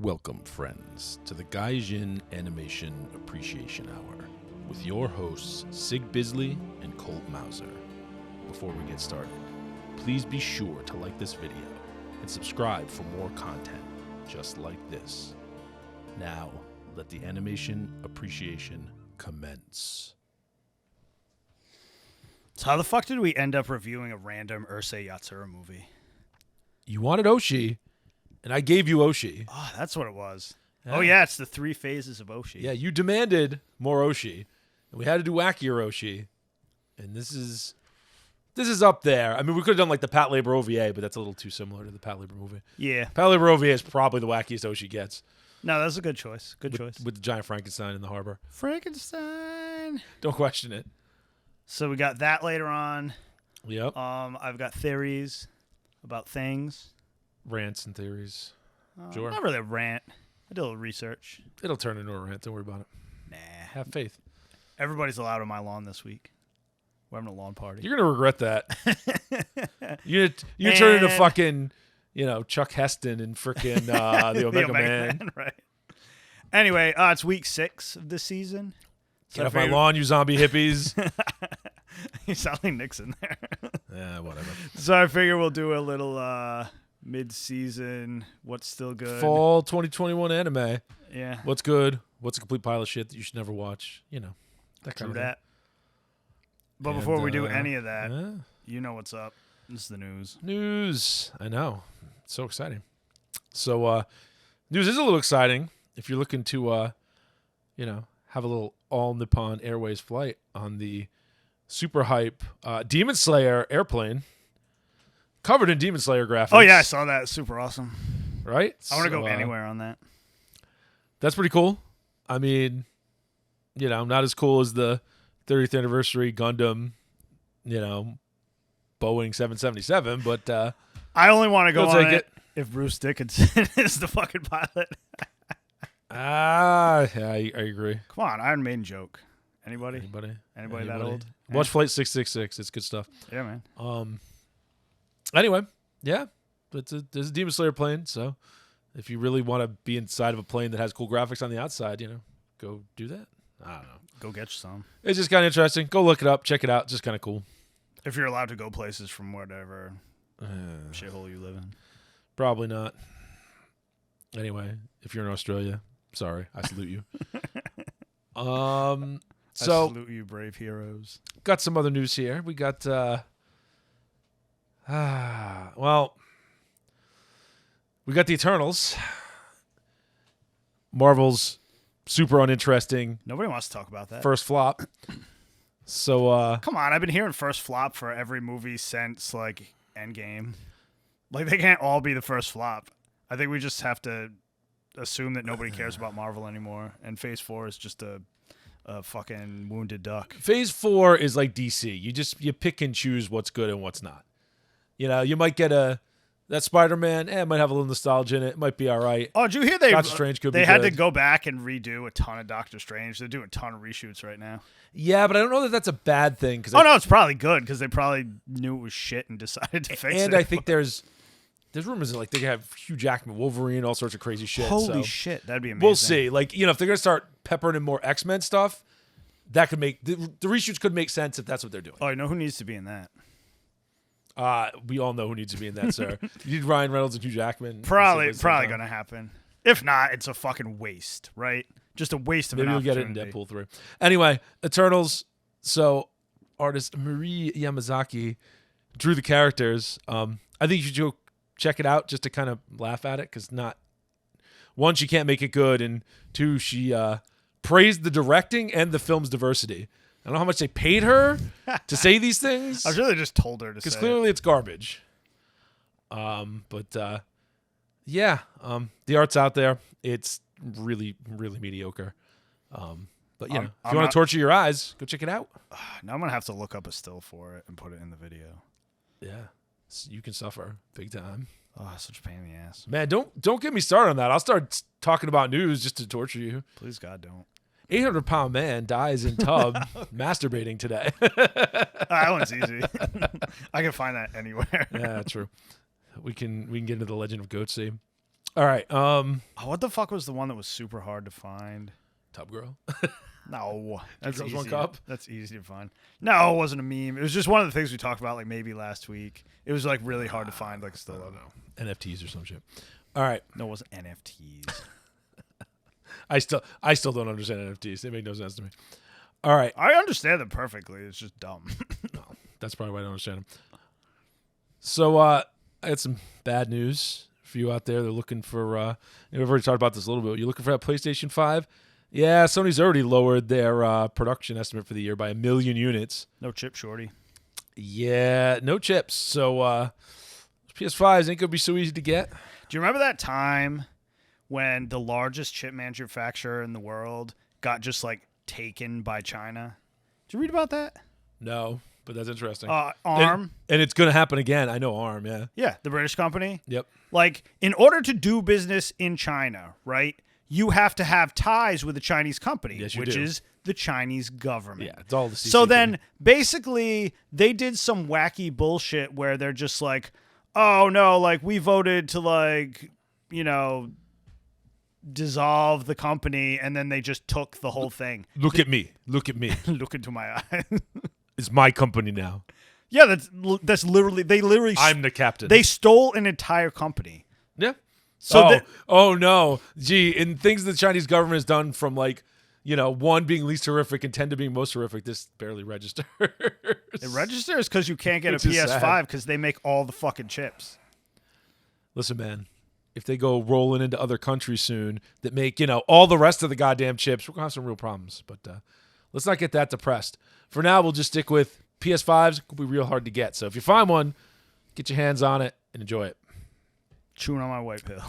Welcome, friends, to the Gaijin Animation Appreciation Hour with your hosts, Sig Bisley and Colt Mauser. Before we get started, please be sure to like this video and subscribe for more content just like this. Now, let the animation appreciation commence. So how the fuck did we end up reviewing a random URUSEI YATSURA movie? You wanted Oshii, and I gave you Oshii. Oh, that's what it was. Yeah. Oh, yeah, it's the 3 phases of Oshii. Yeah, you demanded more Oshii, and we had to do wackier Oshii, and this is up there. I mean, we could have done like the Pat Labor OVA, but that's a little too similar to the Pat Labor movie. Yeah. Pat Labor OVA is probably the wackiest Oshii gets. No, that's a good choice. Good choice. With the giant Frankenstein in the harbor. Frankenstein. Don't question it. So we got that later on. Yep. I've got theories about things. Rants and theories. Sure. Not really a rant. I did a little research. It'll turn into a rant. Don't worry about it. Nah. Have faith. Everybody's allowed on my lawn this week. We're having a lawn party. You're going to regret that. you turn into fucking, Chuck Heston and freaking the Omega Man. Right. Anyway, it's week 6 of this season. Get off my lawn, you zombie hippies. You sound like Nixon there. Yeah, whatever. So I figure we'll do a little mid-season, what's still good. Fall 2021 anime. Yeah. What's good? What's a complete pile of shit that you should never watch? That kind of that. But And, before we do any of that, yeah. you know what's up. This is the news. News. I know. It's so exciting. So, news is a little exciting if you're looking to, have a little all Nippon Airways flight on the super hype Demon Slayer airplane, covered in Demon Slayer graphics. Oh, yeah, I saw that. Super awesome. Right? I want to go anywhere on that. That's pretty cool. I mean, not as cool as the 30th anniversary Gundam, Boeing 777, but I only want to go on it if Bruce Dickinson is the fucking pilot. Yeah, I agree. Come on, Iron Maiden joke. Anybody that old? Watch Flight 666. It's good stuff. Yeah, man. Anyway, yeah, there's a Demon Slayer plane, so if you really want to be inside of a plane that has cool graphics on the outside, go do that. I don't know. Go get you some. It's just kind of interesting. Go look it up. Check it out. Just kind of cool. If you're allowed to go places from whatever shithole you live in. Probably not. Anyway, if you're in Australia, sorry. I salute you. I salute you, brave heroes. Got some other news here. We got, we got the Eternals. Marvel's super uninteresting. Nobody wants to talk about that. First flop. So, come on, I've been hearing first flop for every movie since, like, Endgame. Like, they can't all be the first flop. I think we just have to assume that nobody cares about Marvel anymore, and Phase 4 is just a fucking wounded duck. Phase 4 is like DC. You pick and choose what's good and what's not. You might get that Spider-Man, it might have a little nostalgia in it. It might be all right. Oh, did you hear Doctor Strange could be they had good. to go back and redo a ton of Doctor Strange. They're doing a ton of reshoots right now. Yeah, but I don't know that that's a bad thing. No, it's probably good because they probably knew it was shit and decided to fix it. And I think there's rumors that like they could have Hugh Jackman, Wolverine, all sorts of crazy shit. Holy shit, that'd be amazing. We'll see. Like, if they're gonna start peppering in more X-Men stuff, that could make the reshoots could make sense if that's what they're doing. Oh, you know who needs to be in that? We all know who needs to be in that, sir. You need Ryan Reynolds and Hugh Jackman. Probably gonna happen. If not, it's a fucking waste, right? Just a waste of an opportunity. Maybe we'll get it in Deadpool 3. Anyway, Eternals. So, artist Marie Yamazaki drew the characters. I think you should go check it out just to kind of laugh at it, because one, she can't make it good, and two, she praised the directing and the film's diversity. I don't know how much they paid her to say these things. I really just told her to say because clearly it's garbage. The art's out there. It's really, really mediocre. If you want to torture your eyes, go check it out. Now I'm going to have to look up a still for it and put it in the video. Yeah. So you can suffer big time. Oh, such a pain in the ass. Man, don't get me started on that. I'll start talking about news just to torture you. Please, God, don't. 800-pound man dies in tub masturbating today. That one's easy. I can find that anywhere. Yeah, true. We can get into the legend of Goatsy. All right. What the fuck was the one that was super hard to find? Tub Girl. No, that's Girls, easy. One Cup? That's easy to find. No, it wasn't a meme. It was just one of the things we talked about, like maybe last week. It was like really hard to find, like still. I don't know. NFTs or some shit. All right. No, it wasn't NFTs. I still don't understand NFTs. They make no sense to me. All right. I understand them perfectly. It's just dumb. No, that's probably why I don't understand them. So I had some bad news for you out there. They're looking for. We've already talked about this a little bit. You're looking for that PlayStation 5. Yeah, Sony's already lowered their production estimate for the year by 1 million units. No chip shorty. Yeah, no chips. So PS5s ain't going to be so easy to get. Do you remember that time when the largest chip manufacturer in the world got just like taken by China? Did you read about that? No, but that's interesting. ARM. And it's going to happen again. I know ARM, yeah. Yeah, the British company. Yep. Like, in order to do business in China, right, you have to have ties with the Chinese company, Yes, you which do. is the Chinese government. Yeah, it's all the CCP. So then, basically, they did some wacky bullshit where they're just like, oh, no, like, we voted to, like, you know, dissolve the company, and then they just took the whole thing. Look at me. Look at me. Look into my eyes. It's my company now. Yeah, that's literally, they literally, I'm the captain. they stole an entire company. Yeah. So oh no. Gee, and things the Chinese government has done from like, 1 being least horrific and 10 to being most horrific, this barely registers. It registers because you can't get a Which is PS5 because they make all the fucking chips. Listen, man, if they go rolling into other countries soon that make, all the rest of the goddamn chips, we're going to have some real problems. But let's not get that depressed. For now, we'll just stick with PS5s. It could be real hard to get. So if you find one, get your hands on it and enjoy it. Chewing on my white pill.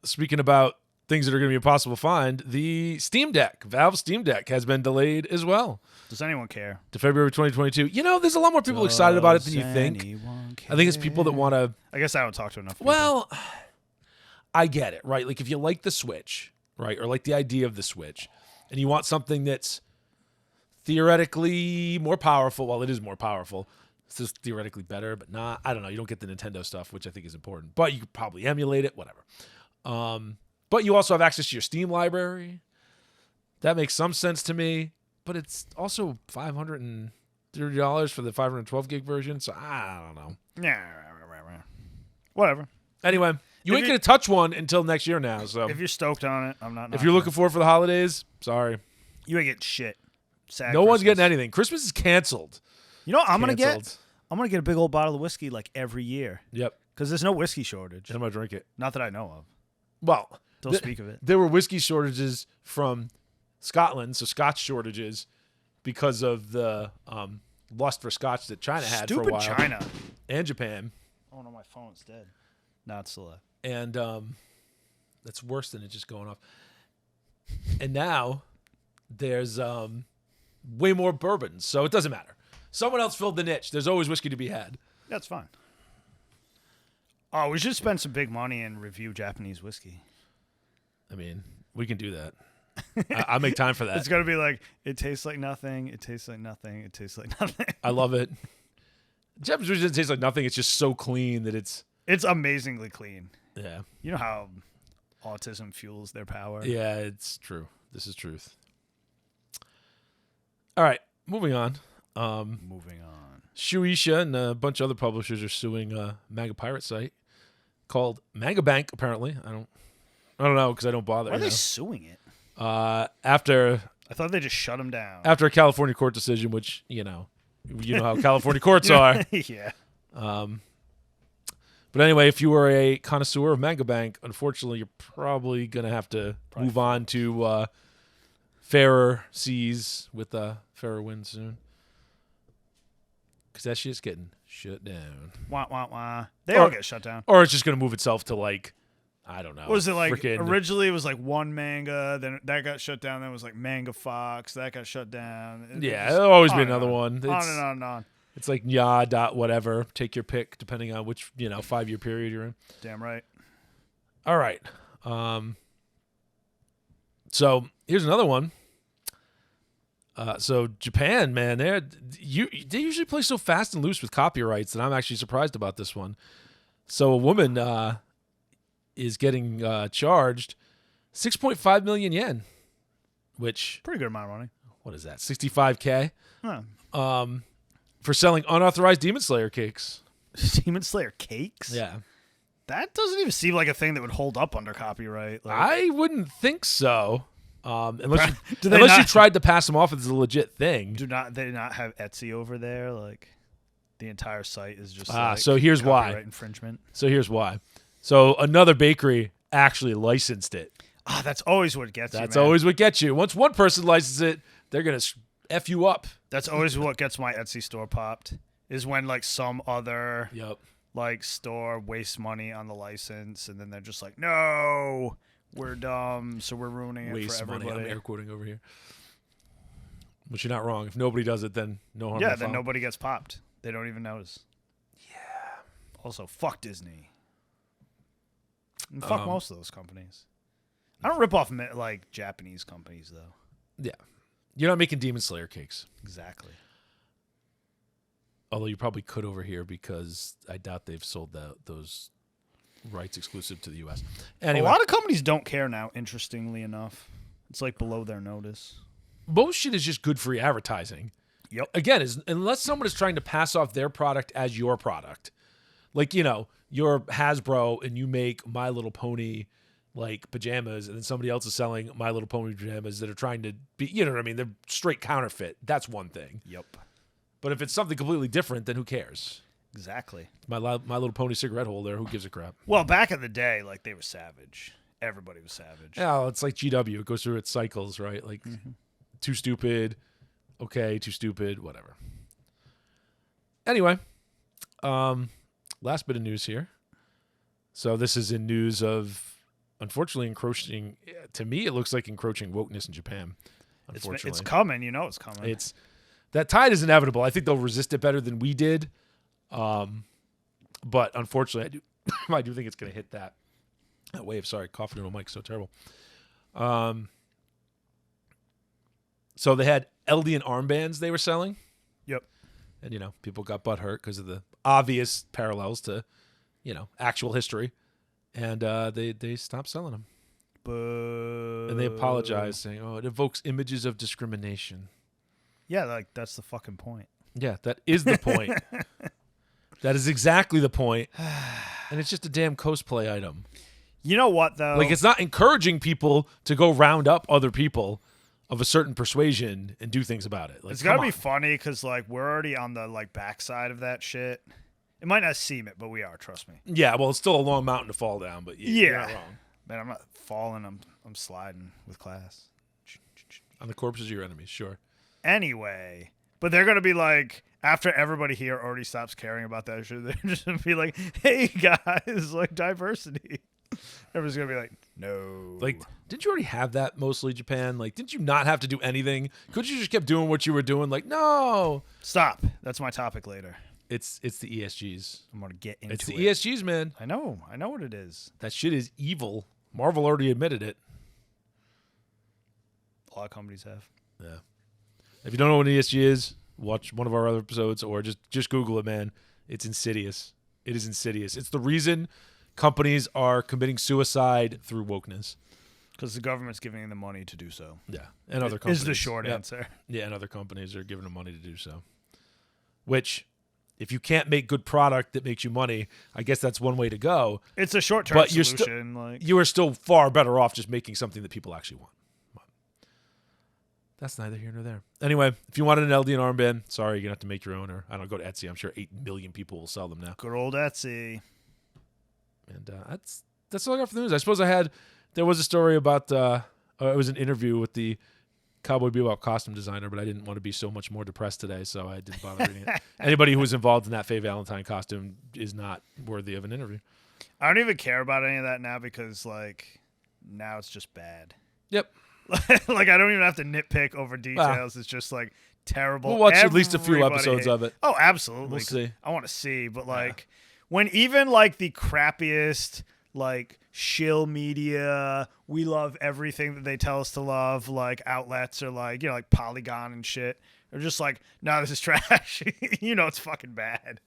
Speaking about things that are going to be impossible to find, the Steam Deck, Valve Steam Deck, has been delayed as well. Does anyone care? To February 2022. There's a lot more people excited about it than you think. I think it's people that want to... I guess I don't talk to enough people. Well, I get it, right? Like if you like the Switch, right, or like the idea of the Switch, and you want something that's theoretically more powerful, well, it is more powerful. It's just theoretically better, but not. I don't know. You don't get the Nintendo stuff, which I think is important. But you could probably emulate it, whatever. But you also have access to your Steam library. That makes some sense to me. But it's also $530 for the 512 gig version, so I don't know. Yeah, whatever. Anyway, you ain't going to touch one until next year now. So if you're stoked on it, I'm not. If you're looking for it for the holidays, sorry. You ain't get shit. Sad No Christmas. one's getting anything. Christmas is canceled. You know what I'm going to Canceled. get? I'm going to get a big old bottle of whiskey like every year. Yep. Because there's no whiskey shortage. And I'm going to drink it. Not that I know of. Well, Don't speak of it. There were whiskey shortages from Scotland, so Scotch shortages because of the lust for Scotch that China had for a while. Stupid China. And Japan. Oh no, my phone's dead. No, it's still alive. And that's worse than it just going off. And now there's way more bourbons, so it doesn't matter. Someone else filled the niche. There's always whiskey to be had. That's fine. Oh, we should spend some big money and review Japanese whiskey. I mean, we can do that. I'll make time for that. It's going to be like, it tastes like nothing, it tastes like nothing, it tastes like nothing. I love it. Japanese whiskey doesn't taste like nothing. It's just so clean that it's... It's amazingly clean. Yeah. You know how autism fuels their power? Yeah, it's true. This is truth. All right, moving on. Moving on. Shueisha and a bunch of other publishers are suing a manga pirate site called Manga Bank, apparently. I don't know because I don't bother. Why are they suing it? After I thought they just shut them down. After a California court decision, which, you know how California courts are. Yeah. But anyway, if you are a connoisseur of Manga Bank, unfortunately, you're probably going to have to move on to fairer seas with fairer winds soon. Because that shit's getting shut down. Wah, wah, wah. They all get shut down. Or it's just going to move itself to, like, I don't know. What was it like? Originally, it was like one manga, then that got shut down. Then it was like Manga Fox, that got shut down. There'll always be another one. On and on and on. It's like whatever. Take your pick, depending on which 5-year period you're in. Damn right. All right. So here's another one. So Japan, man, they usually play so fast and loose with copyrights that I'm actually surprised about this one. So a woman is getting charged 6.5 million yen, which Pretty good amount of money. what is that? 65K Huh. for selling unauthorized Demon Slayer cakes. Demon Slayer cakes? Yeah. That doesn't even seem like a thing that would hold up under copyright. Like, I wouldn't think so. Unless Do they unless you not- tried to pass them off as a legit thing. do they not have Etsy over there? Like, the entire site is just So here's why. copyright infringement. So another bakery actually licensed it. That's always what gets you, That's man. always what gets you. Once one person licenses it, they're going to F you up. That's always what gets my Etsy store popped, is when, like, some other, Yep. like, store wastes money on the license, and then they're just like, no, we're dumb, so we're ruining it Waste for money. everybody. I'm air quoting over here. But you're not wrong. If nobody does it, then no harm. Yeah, no then foul. nobody gets popped. They don't even notice. Yeah. Also, fuck Disney. And fuck most of those companies. I don't rip off like Japanese companies though. Yeah. You're not making Demon Slayer cakes. Exactly. Although you probably could over here because I doubt they've sold those rights exclusive to the U.S. Anyway, A lot of companies don't care now. Interestingly enough, it's like below their notice. most shit is just good free advertising. Yep. Again, unless someone is trying to pass off their product as your product, like you're Hasbro and you make My Little Pony like pajamas, and then somebody else is selling My Little Pony pajamas that are trying to be, you know what I mean? They're straight counterfeit. That's one thing. Yep. But if it's something completely different, then who cares? Exactly. My Little Pony cigarette holder. Who gives a crap? Well, back in the day, like, they were savage. Everybody was savage. Yeah, it's like GW. It goes through its cycles, right? Like too stupid, okay, too stupid, whatever. Anyway, last bit of news here. So this is in news of, unfortunately, encroaching. To me, it looks like encroaching wokeness in Japan. Unfortunately, It's coming. You know it's coming. That tide is inevitable. I think they'll resist it better than we did. But unfortunately, I do think it's going to hit that wave. Sorry, coughing into a mic, so terrible. So they had Eldian armbands they were selling. Yep. And, people got butthurt because of the obvious parallels to, actual history. And they stopped selling them. But And they apologized, saying, it evokes images of discrimination. yeah, like, that's the fucking point. Yeah, that is the point. That is exactly the point. And it's just a damn cosplay item. You know what, though? Like, it's not encouraging people to go round up other people of a certain persuasion and do things about it. Like, it's gotta come be on. funny because, like, we're already on the, like, backside of that shit. It might not seem it, but we are. Trust me. Yeah, well, it's still a long mountain to fall down, but you're not wrong. Man, I'm not falling. I'm sliding with class. On the corpses of your enemies, sure. Anyway, but they're gonna be like, after everybody here already stops caring about that shit, they're just gonna be like, "Hey guys, like, diversity." Everyone's gonna be like, "No." Like, didn't you already have that mostly, Japan? Like, didn't you not have to do anything? Could you just kept doing what you were doing? Like, no. Stop. That's my topic later. It's the ESGs. I'm gonna get into It's the it. ESGs, man. I know what it is. That shit is evil. Marvel already admitted it. A lot of companies have. Yeah. If you don't know what an ESG is, watch one of our other episodes or just Google it, man. It's insidious. It is insidious. It's the reason companies are committing suicide through wokeness. Because the government's giving them the money to do so. Yeah. And other companies. Is the short Yep. answer. Yeah, and other companies are giving them money to do so. Which, if you can't make good product that makes you money, I guess that's one way to go. It's a short-term But solution. Like, You are still far better off just making something that people actually want. That's neither here nor there. Anyway, if you wanted an Eldian armband, sorry, you're going to have to make your own. Or I don't know, go to Etsy. I'm sure 8 million people will sell them now. good old Etsy. And that's all I got for the news. I suppose there was a story about, it was an interview with the Cowboy Bebop costume designer, but I didn't want to be so much more depressed today, so I didn't bother reading it. Anybody who was involved in that Faye Valentine costume is not worthy of an interview. I don't even care about any of that now because, like, now it's just bad. Yep. Like, I don't even have to nitpick over details. It's just, like, terrible. We'll watch at least a few Everybody episodes of it. Oh, absolutely. We'll see. I want to see. But, like, when even, like, the crappiest, like, shill media, we love everything that they tell us to love, like, outlets or, like, like Polygon and shit, they're just like, no, this is trash. It's fucking bad.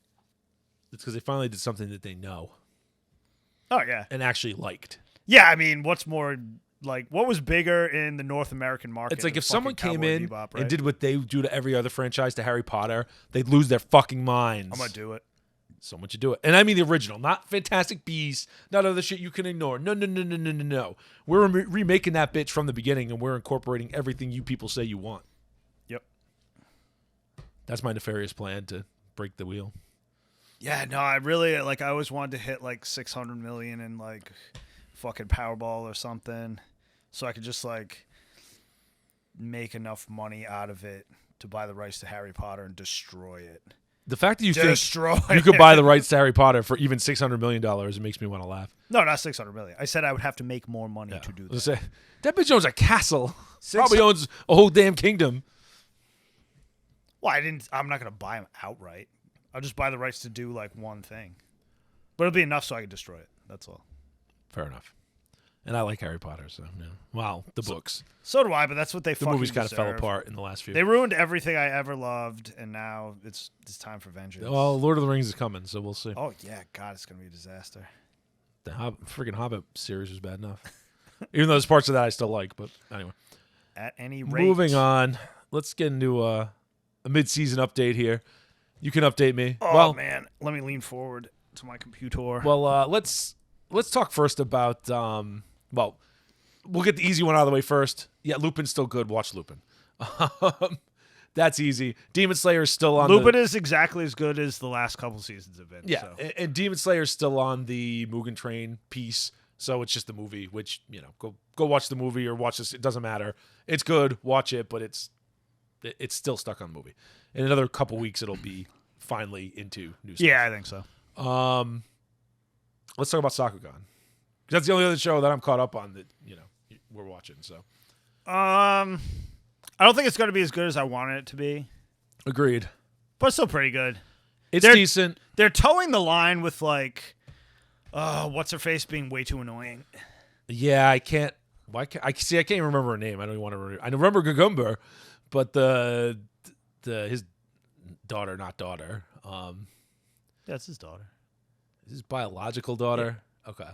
It's because they finally did something that they know. Oh, yeah. and actually liked. Yeah, I mean, what's more, like, what was bigger in the North American market? It's like if someone came Cowboy in Bebop, right? and did what they do to every other franchise to Harry Potter, they'd lose their fucking minds. I'm going to do it. So much you do it. And I mean the original, not Fantastic Beasts, not other shit you can ignore. No. We're remaking that bitch from the beginning, and we're incorporating everything you people say you want. Yep. That's my nefarious plan to break the wheel. Yeah, no, I really, like, I always wanted to hit, like, 600 million in, like, fucking Powerball or something, so I could just, like, make enough money out of it to buy the rights to Harry Potter and destroy it. The fact that you think Destroy you could buy the rights to Harry Potter for even $600 million, it makes me want to laugh. No, not 600 million. I said I would have to make more money to do that. That bitch owns a castle. Probably owns a whole damn kingdom. Well, I'm not going to buy them outright. I'll just buy the rights to do, like, one thing. But it'll be enough so I can destroy it. That's all. Fair enough. And I like Harry Potter, so, yeah. Wow, the books. So do I, but that's what they The fucking movies kind of deserve. fell apart in the last few. They ruined everything I ever loved, and now it's time for vengeance. Well, Lord of the Rings is coming, so we'll see. Oh, yeah. God, it's going to be a disaster. The freaking Hobbit series was bad enough. Even though there's parts of that I still like, but anyway. At any rate. Moving on. Let's get into a mid-season update here. You can update me. Oh, man. Let me lean forward to my computer. Well, let's talk first about, we'll get the easy one out of the way first. Yeah, Lupin's still good. Watch Lupin. That's easy. Demon Slayer is still on Lupin is exactly as good as the last couple seasons have been. Yeah, so. and Demon Slayer is still on the Mugen Train piece, so it's just the movie, which, go watch the movie or watch this. It doesn't matter. It's good. Watch it, but it's still stuck on the movie. In another couple weeks, it'll be finally into new stuff. Yeah, I think so. Let's talk about Sakugan. That's the only other show that I'm caught up on that, we're watching, so. I don't think it's going to be as good as I wanted it to be. Agreed. But it's still pretty good. It's decent. They're towing the line with, like, what's her face being way too annoying. Yeah, I can't even remember her name. I don't even want to remember. I remember Gagumber, but his daughter, not daughter. That's his daughter. His biological daughter? Yeah. Okay.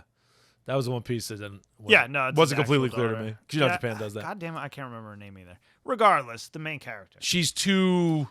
That was the one piece that wasn't completely clear to me. Because Japan does that. God damn it, I can't remember her name either. Regardless, the main character. She's too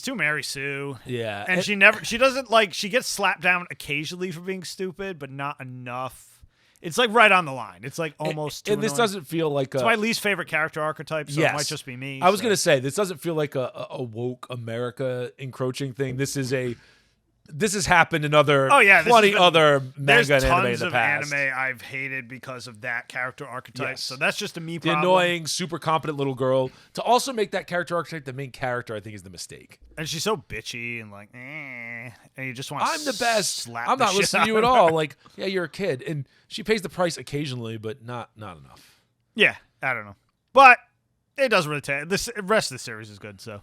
Mary Sue. Yeah. And she doesn't, like, she gets slapped down occasionally for being stupid, but not enough. It's, like, right on the line. It's, like, almost too And this annoying. Doesn't feel like it's my least favorite character archetype, so it might just be me. I was going to say, this doesn't feel like a woke America encroaching thing. This has happened in other other manga and anime in the past. There's tons of anime I've hated because of that character archetype. Yes. So that's just a me the problem. Annoying, super competent little girl. To also make that character archetype the main character, I think, is the mistake. And she's so bitchy and like, and you just want to I'm the best. Slap I'm the not shit listening to you out at of all. her. Like, yeah, you're a kid. And she pays the price occasionally, but not enough. Yeah, I don't know. But it doesn't really take. The rest of the series is good, so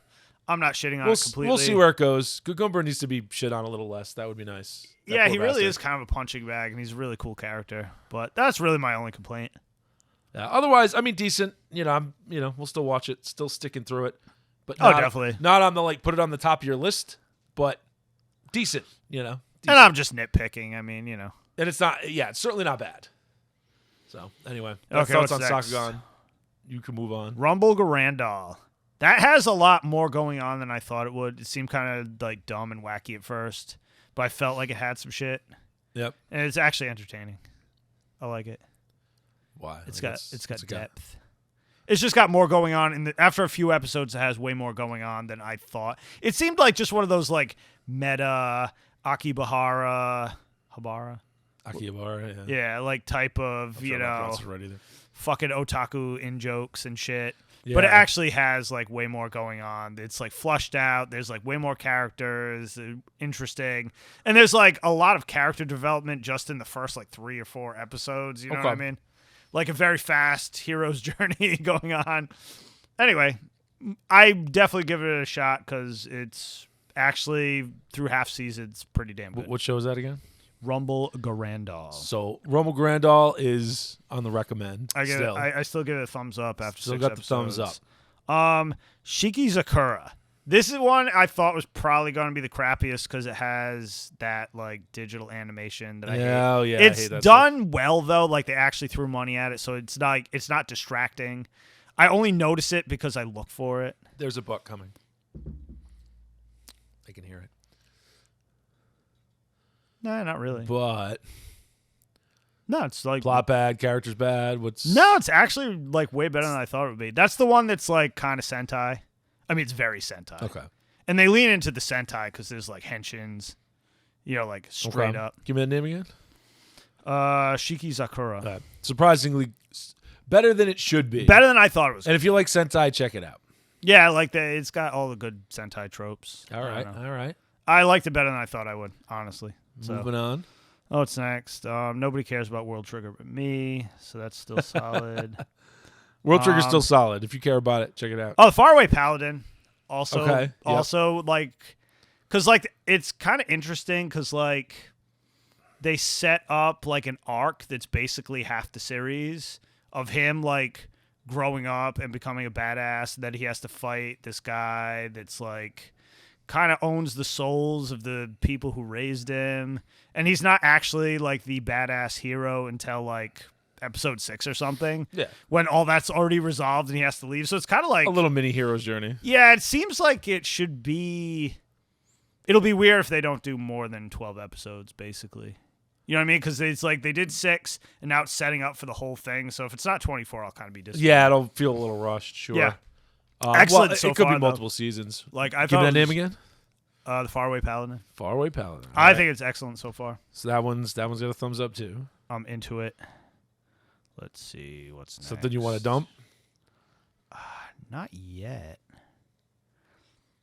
I'm not shitting on it completely. We'll see where it goes. Gugumber needs to be shit on a little less. That would be nice. Yeah, he really is kind of a punching bag, and he's a really cool character. But that's really my only complaint. Yeah, otherwise, I mean, decent. We'll still watch it. Still sticking through it. But definitely not on the put it on the top of your list, but decent. Decent. And I'm just nitpicking. I mean, And it's not. Yeah, it's certainly not bad. So anyway, okay, thoughts what's on next? Sakugan. You can move on. Rumble Garandal. That has a lot more going on than I thought it would. It seemed kind of like dumb and wacky at first, but I felt like it had some shit. Yep. And it's actually entertaining. I like it. Why? It's got depth. It's just got more going on. After a few episodes, it has way more going on than I thought. It seemed like just one of those like meta Akihabara. Akihabara, yeah. Yeah, like type of, fucking otaku in jokes and shit. Yeah. But it actually has like way more going on. It's like flushed out. There's like way more characters, interesting. And there's like a lot of character development just in the first like 3 or 4 episodes. You know what I mean? Like a very fast hero's journey going on. Anyway, I definitely give it a shot because it's actually through half seasons pretty damn good. What show is that again? Rumble Garandal. So Rumble Garandal is on the recommend. I still give it a thumbs up after still 6 got episodes. the thumbs up. Shiki Zakura. This is one I thought was probably going to be the crappiest because it has that like digital animation that I hate. Oh yeah, It's I hate that done well though. Like they actually threw money at it, so it's not distracting. I only notice it because I look for it. There's a buck coming. I can hear it. Nah, not really. But No, it's like plot bad, characters bad. No, it's actually like way better than I thought it would be. That's the one that's like kind of Sentai. I mean, it's very Sentai. Okay. And they lean into the Sentai because there's like henshins, like straight up. Give me the name again. Shiki Sakura. Surprisingly better than it should be. Better than I thought it was. And if you like Sentai, check it out. Yeah, like it's got all the good Sentai tropes. All right. I liked it better than I thought I would, honestly. Moving on. Oh, what's next? Nobody cares about World Trigger but me, so that's still solid. World Trigger's still solid. If you care about it, check it out. Oh, the Faraway Paladin. Also, okay. Yep. Also, like, because, like, it's kind of interesting because, like, they set up, like, an arc that's basically half the series of him, like, growing up and becoming a badass. And then he has to fight this guy that's, like, kind of owns the souls of the people who raised him. And he's not actually, like, the badass hero until, like, episode 6 or something. Yeah. When all that's already resolved and he has to leave. So it's kind of like a little mini hero's journey. Yeah, it seems like it should be. It'll be weird if they don't do more than 12 episodes, basically. You know what I mean? Because it's like they did 6 and now it's setting up for the whole thing. So if it's not 24, I'll kind of be disappointed. Yeah, it'll feel a little rushed, sure. Yeah. Excellent. Well, so it could far, be multiple seasons. Like I Give me thought that name again? The Faraway Paladin. Faraway Paladin. I think it's excellent so far. So that one's got a thumbs up too. I'm into it. Let's see what's next. Something you want to dump? Not yet.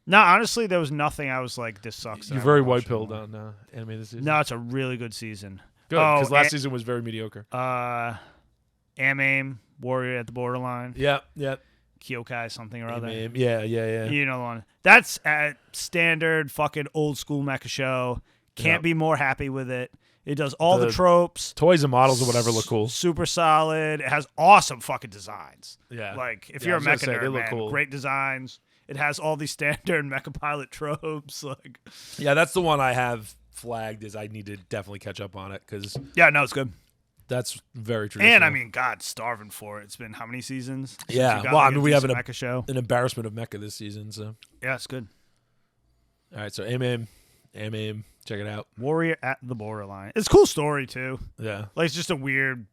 No, honestly, there was nothing I was like, this sucks. You're very white-pilled on anime this season. No, it's a really good season. Good, because last season was very mediocre. Aim, Warrior at the Borderline. Yeah. Kyokai something or other. Yeah. You know the one. That's a standard fucking old school mecha show. Can't be more happy with it. It does all the tropes. Toys and models or whatever look cool. Super solid. It has awesome fucking designs. Yeah. Like, if you're a mecha nerd, they look man, cool. Great designs. It has all these standard mecha pilot tropes. Like, yeah, that's the one I have flagged as I need to definitely catch up on it because yeah, no, it's good. That's very traditional. And I mean, God, starving for it. It's been how many seasons? Yeah. Well, I mean, we have an mecha show. An embarrassment of mecha this season. So yeah, it's good. All right, so Aim, check it out. Warrior at the Borderline. It's a cool story too. Yeah, like it's just a weird.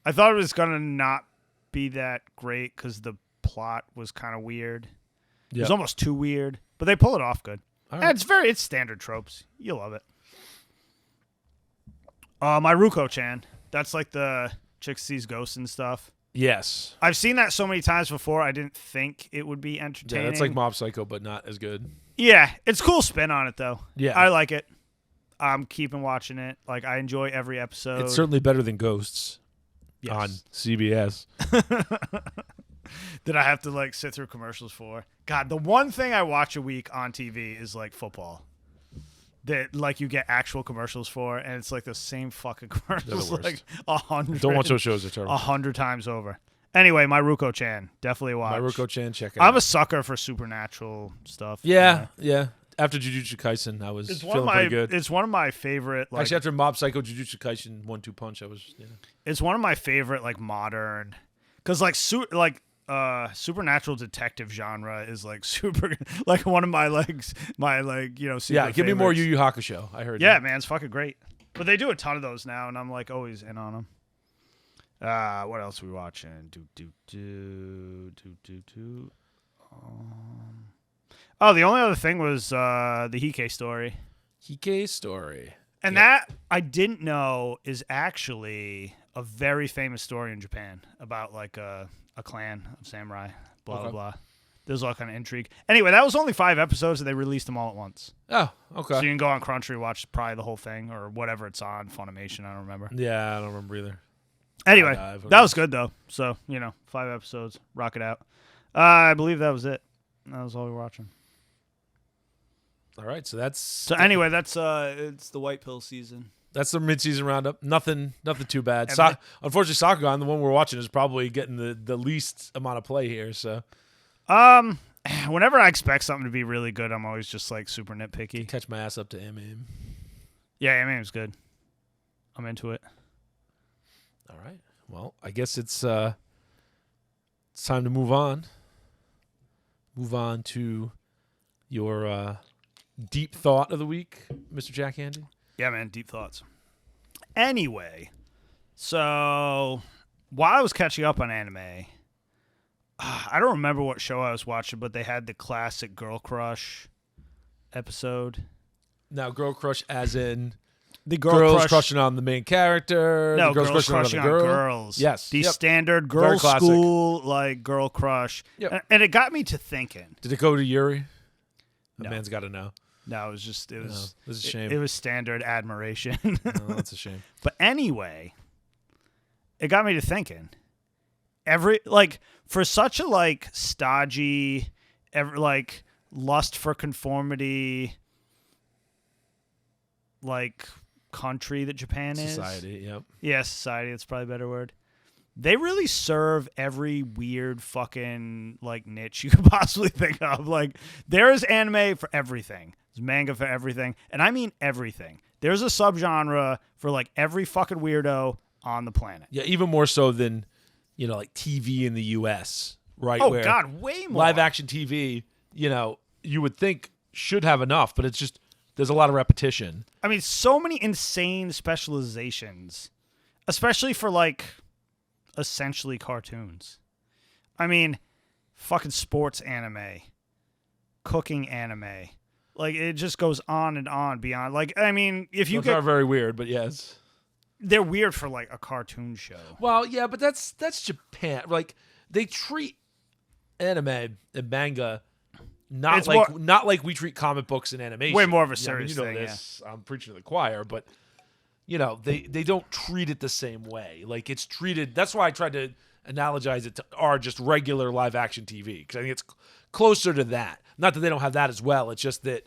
I thought it was gonna not be that great because the plot was kind of weird. It was almost too weird, but they pull it off good. All right. It's standard tropes. You'll love it. Myruko Chan. That's like the chick sees ghosts and stuff. Yes. I've seen that so many times before. I didn't think it would be entertaining. Yeah, it's like Mob Psycho, but not as good. Yeah, it's a cool spin on it though. Yeah, I like it. I'm keeping watching it. Like I enjoy every episode. It's certainly better than Ghosts on CBS. That I have to like sit through commercials for. God, the one thing I watch a week on TV is like football. That like you get actual commercials for, and it's like the same fucking commercials like 100. Don't watch those shows; they're terrible. 100 times over. Anyway, Myruko Chan, definitely watch. Myruko Chan, check it out. I'm a sucker for supernatural stuff. Yeah. After Jujutsu Kaisen, I was feeling pretty good. It's one of my favorite. Like, actually, after Mob Psycho, Jujutsu Kaisen 1-2 punch, I was. Yeah. It's one of my favorite like modern, because like supernatural detective genre is like super like one of my super give me more Yu Yu Hakusho. I heard. Yeah, man, it's fucking great. But they do a ton of those now, and I'm like always in on them. What else are we watching? Oh, the only other thing was the Hike story. Hike story. And that I didn't know is actually a very famous story in Japan about like a clan of samurai, blah blah. There's all kind of intrigue. Anyway, that was only 5 episodes, and they released them all at once. Oh, okay. So you can go on Crunchyroll, watch probably the whole thing or whatever it's on Funimation. I don't remember. Yeah, I don't remember either. Anyway, that was good though. So 5 episodes, rock it out. I believe that was it. That was all we were watching. All right, so it's the White Pill season. That's the mid-season roundup. Nothing too bad. Unfortunately, Sakugan, the one we're watching, is probably getting the least amount of play here. So, whenever I expect something to be really good, I'm always just like super nitpicky. Catch my ass up to MM. Yeah, I mean, it was good. I'm into it. All right. Well, I guess it's time to move on. Move on to your deep thought of the week, Mr. Jack Handy. Yeah, man, deep thoughts. Anyway, so while I was catching up on anime, I don't remember what show I was watching, but they had the classic Girl Crush episode. Now, Girl Crush as in The girls crushing on the main character. No, the girls crushing on girls. Yes. The standard girl school, like, girl crush. Yep. And it got me to thinking. Did it go to Yuri? No. A man's got to know. No, it was just, it was a shame. It was standard admiration. No, that's a shame. But anyway, it got me to thinking. For such a, like, stodgy, like, lust for conformity, like, country that Japan is. Society, yep. Yeah, society, that's probably a better word. They really serve every weird fucking, like, niche you could possibly think of. Like, there is anime for everything. There's manga for everything. And I mean everything. There's a subgenre for, like, every fucking weirdo on the planet. Yeah, even more so than, like TV in the U.S., right? Oh, where God, way more. Live action TV, you would think should have enough, but it's just, there's a lot of repetition. I mean, so many insane specializations, especially for, like, essentially cartoons. I mean, fucking sports anime, cooking anime. Like, it just goes on and on beyond. Like, I mean, if you Those are very weird, but yes. They're weird for, like, a cartoon show. Well, yeah, but that's Japan. Like, they treat anime and manga not like we treat comic books and animation. Way more of a serious thing, this. I'm preaching to the choir, but they don't treat it the same way. Like, it's treated. That's why I tried to analogize it to our just regular live action TV, because I think it's closer to that. Not that they don't have that as well. It's just that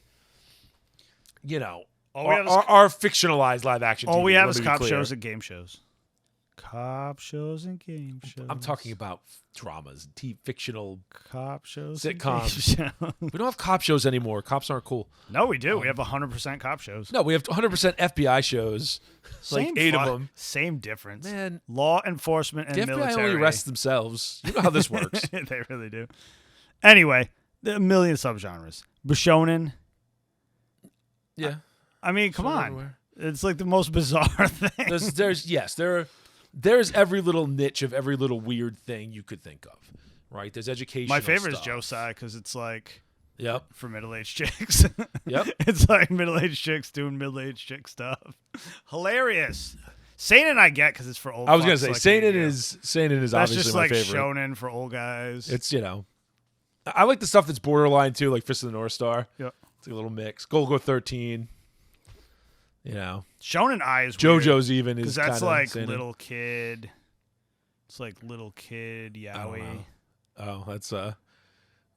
our fictionalized live action TV. All we have is cop shows and game shows. Cop shows and game shows. I'm talking about dramas, fictional cop shows, sitcoms. We don't have cop shows anymore. Cops aren't cool. No, we do. We have 100% cop shows. No, we have 100% FBI shows. Like 8 of them. Same difference. Man, law enforcement and the military. FBI only arrests themselves. You know how this works. They really do. Anyway, there are a million subgenres. Bishonen. Yeah. I mean, come on. Everywhere. It's like the most bizarre thing. There's every little niche of every little weird thing you could think of, right? There's education. My favorite is Josei because it's like, for middle-aged chicks. Yep. It's like middle-aged chicks doing middle-aged chick stuff. Hilarious. Seinen I get because it's for old. I was gonna say like Seinen is obviously my favorite. That's just like shonen for old guys. It's I like the stuff that's borderline too, like Fist of the North Star. Yep. It's like a little mix. Golgo 13. Shonen Ai is JoJo's weird, even is that's like insane. little kid. It's like little kid yaoi. Oh, that's not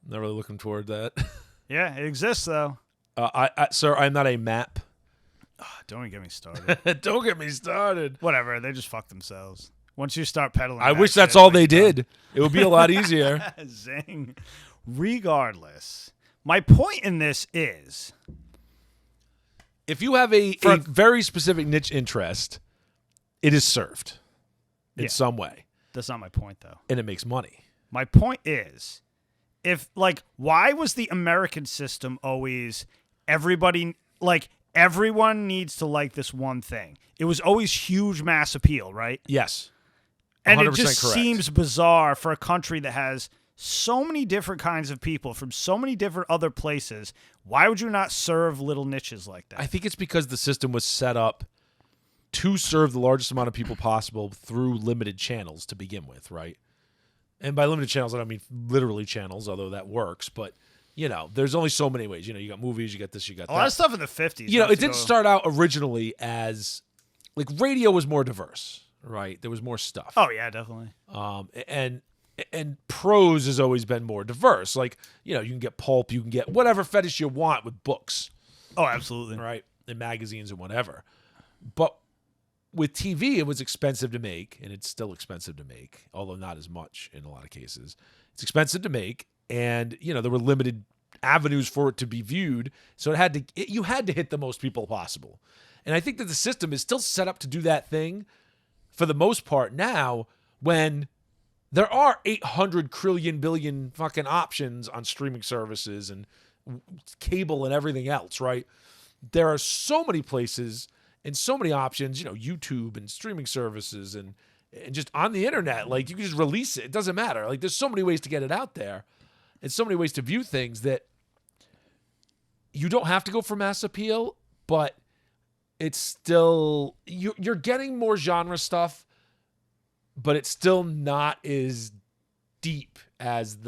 really looking toward that. Yeah, it exists though. Sir, I'm not a map. Don't even get me started. Don't get me started. Whatever, they just fuck themselves. Once you start peddling, I wish that's all they did. It would be a lot easier. Zing. Regardless, my point in this is, if you have a very specific niche interest, it is served in some way. That's not my point, though. And it makes money. My point is, why was the American system always everyone needs to like this one thing? It was always huge mass appeal, right? Yes. And it just correct. seems bizarre for a country that has so many different kinds of people from so many different other places. Why would you not serve little niches like that? I think it's because the system was set up to serve the largest amount of people possible through limited channels to begin with, right? And by limited channels, I don't mean literally channels, although that works. But, there's only so many ways. You got movies, you got this, you got that. A lot of stuff in the 50s. It didn't start out originally as, radio was more diverse, right? There was more stuff. Oh, yeah, definitely. And prose has always been more diverse. You can get pulp, you can get whatever fetish you want with books. Oh, absolutely. Right? And magazines and whatever. But with TV, it was expensive to make, and it's still expensive to make, although not as much in a lot of cases. It's expensive to make, and there were limited avenues for it to be viewed, so you had to hit the most people possible. And I think that the system is still set up to do that thing for the most part now, when there are 800 trillion billion fucking options on streaming services and cable and everything else, right? There are so many places and so many options, YouTube and streaming services and just on the internet. Like, you can just release it. It doesn't matter. Like, there's so many ways to get it out there and so many ways to view things that you don't have to go for mass appeal, but it's still, you're getting more genre stuff, but it's still not as deep as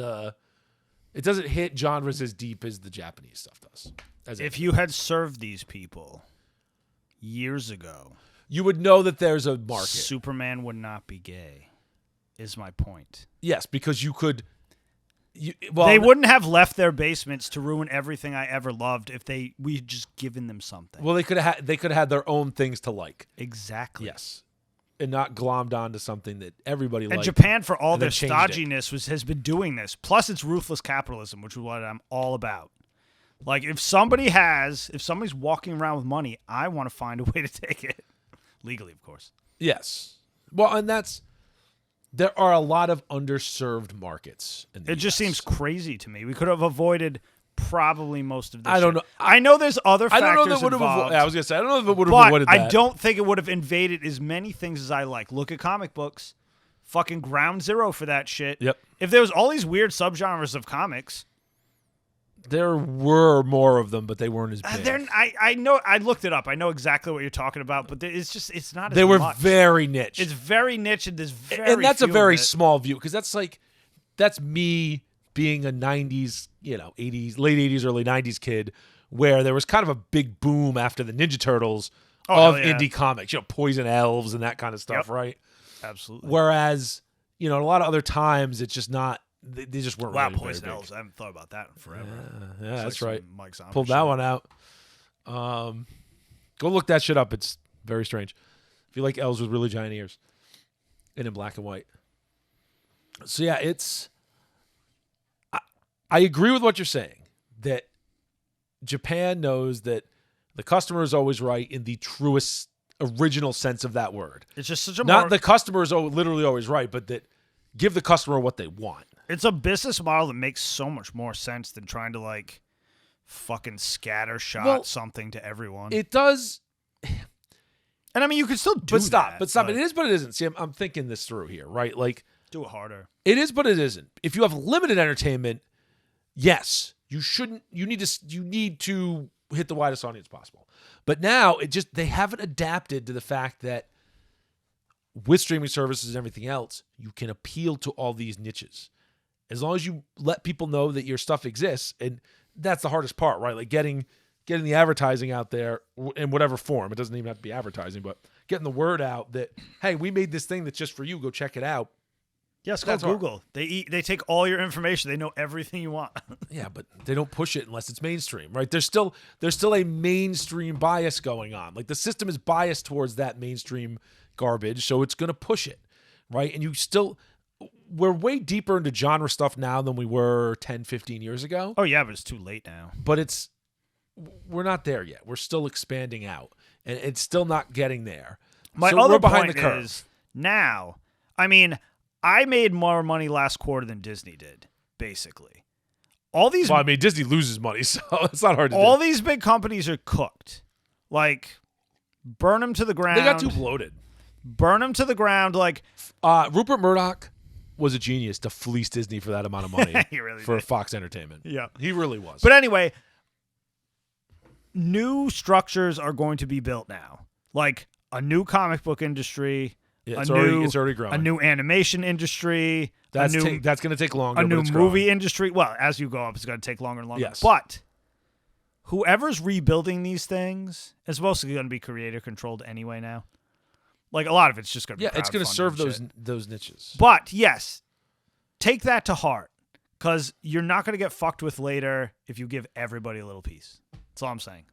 it doesn't hit genres as deep as the Japanese stuff does. If you had served these people years ago, you would know that there's a market. Superman would not be gay, is my point. Yes, because you could. They wouldn't have left their basements to ruin everything I ever loved if we had just given them something. Well, they could have had their own things to like. Exactly. Yes. And not glommed onto something that everybody liked. And Japan, for all their stodginess, has been doing this. Plus, it's ruthless capitalism, which is what I'm all about. Like, if somebody's walking around with money, I want to find a way to take it. Legally, of course. Yes. Well, and there are a lot of underserved markets in the It just US. seems crazy to me. We could have avoided probably most of this. I don't know. I know there's other factors I don't know that would have involved. I was going to say, I don't know if it would have avoided that. I don't think it would have invaded as many things as I like. Look at comic books. Fucking ground zero for that shit. Yep. If there was all these weird subgenres of comics. There were more of them, but they weren't as big. I know. I looked it up. I know exactly what you're talking about, but it's not as They were much. very niche. It's very niche, and there's very and that's few a very of it. small view, because that's me being a 90s, 80s, late 80s, early 90s kid, where there was kind of a big boom after the Ninja Turtles of indie comics, Poison Elves and that kind of stuff, right? Absolutely. Whereas, a lot of other times it's just not, they just weren't really Poison very Elves. big. I haven't thought about that in forever. Yeah, that's like right. Mike Zombie Pulled that one out. Go look that shit up. It's very strange. If you like elves with really giant ears and in black and white. So yeah, I agree with what you're saying, that Japan knows that the customer is always right in the truest original sense of that word. It's just such a not the customer is literally always right, but that give the customer what they want. It's a business model that makes so much more sense than trying to fucking scattershot something to everyone. It does. And I mean, you can still do that. But stop. It is, but it isn't. See, I'm thinking this through here, right? Like, do it harder. It is, but it isn't. If you have limited entertainment, yes, you need to hit the widest audience possible. But now they haven't adapted to the fact that with streaming services and everything else, you can appeal to all these niches. As long as you let people know that your stuff exists, and that's the hardest part, right? Like getting the advertising out there in whatever form. It doesn't even have to be advertising, but getting the word out that, hey, we made this thing that's just for you. Go check it out. Yes, call Google. They take all your information. They know everything you want. Yeah, but they don't push it unless it's mainstream, right? There's still a mainstream bias going on. Like, the system is biased towards that mainstream garbage, so it's going to push it, right? And we're way deeper into genre stuff now than we were 10, 15 years ago. Oh, yeah, but it's too late now. But we're not there yet. We're still expanding out, and it's still not getting there. My other point is now, I mean, I made more money last quarter than Disney did, basically. Disney loses money, so it's not hard to do. All these big companies are cooked. Like, burn them to the ground. They got too bloated. Burn them to the ground. Like, Rupert Murdoch was a genius to fleece Disney for that amount of money for Fox Entertainment. Yeah. He really was. But anyway, new structures are going to be built now. Like, a new comic book industry. Yeah, it's already growing. A new animation industry. That's going to take longer. A new movie industry. Well, as you go up, it's going to take longer and longer. Yes. But whoever's rebuilding these things is mostly going to be creator controlled anyway now. Like, a lot of it's just going to be it's going to serve shit. those niches. But yes, take that to heart, because you're not going to get fucked with later if you give everybody a little piece. That's all I'm saying.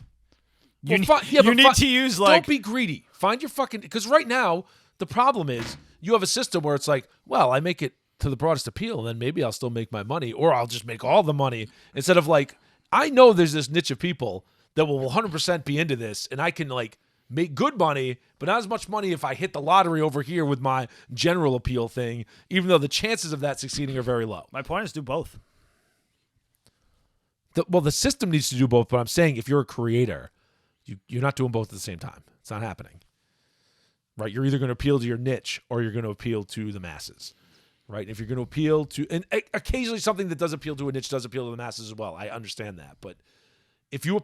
You need to use don't be greedy. Find your fucking, because right now the problem is you have a system where it's like, well, I make it to the broadest appeal, and then maybe I'll still make my money, or I'll just make all the money instead of like, I know there's this niche of people that will 100% be into this, and I can like make good money, but not as much money if I hit the lottery over here with my general appeal thing, even though the chances of that succeeding are very low. My point is do both. The system needs to do both, but I'm saying if you're a creator, you're not doing both at the same time. It's not happening. Right? You're either going to appeal to your niche or you're going to appeal to the masses. Right? If you're going to appeal to, and occasionally something that does appeal to a niche does appeal to the masses as well. I understand that. But if you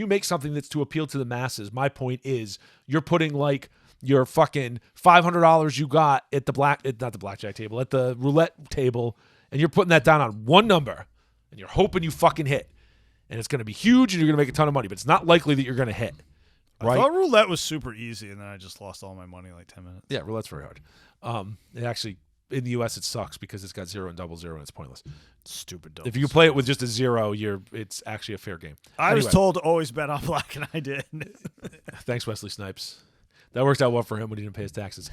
make something that's to appeal to the masses, my point is you're putting like your fucking $500 you got at not the blackjack table, at the roulette table, and you're putting that down on one number, and you're hoping you fucking hit. And it's going to be huge, and you're going to make a ton of money, but it's not likely that you're going to hit. Right? I thought roulette was super easy, and then I just lost all my money in like 10 minutes. Yeah, roulette's very hard. It actually, in the U.S., it sucks because it's got 0 and double 0, and it's pointless. Stupid double. If you play it with just a 0, it's actually a fair game. I was told to always bet on black, and I did. Thanks, Wesley Snipes. That worked out well for him when he didn't pay his taxes.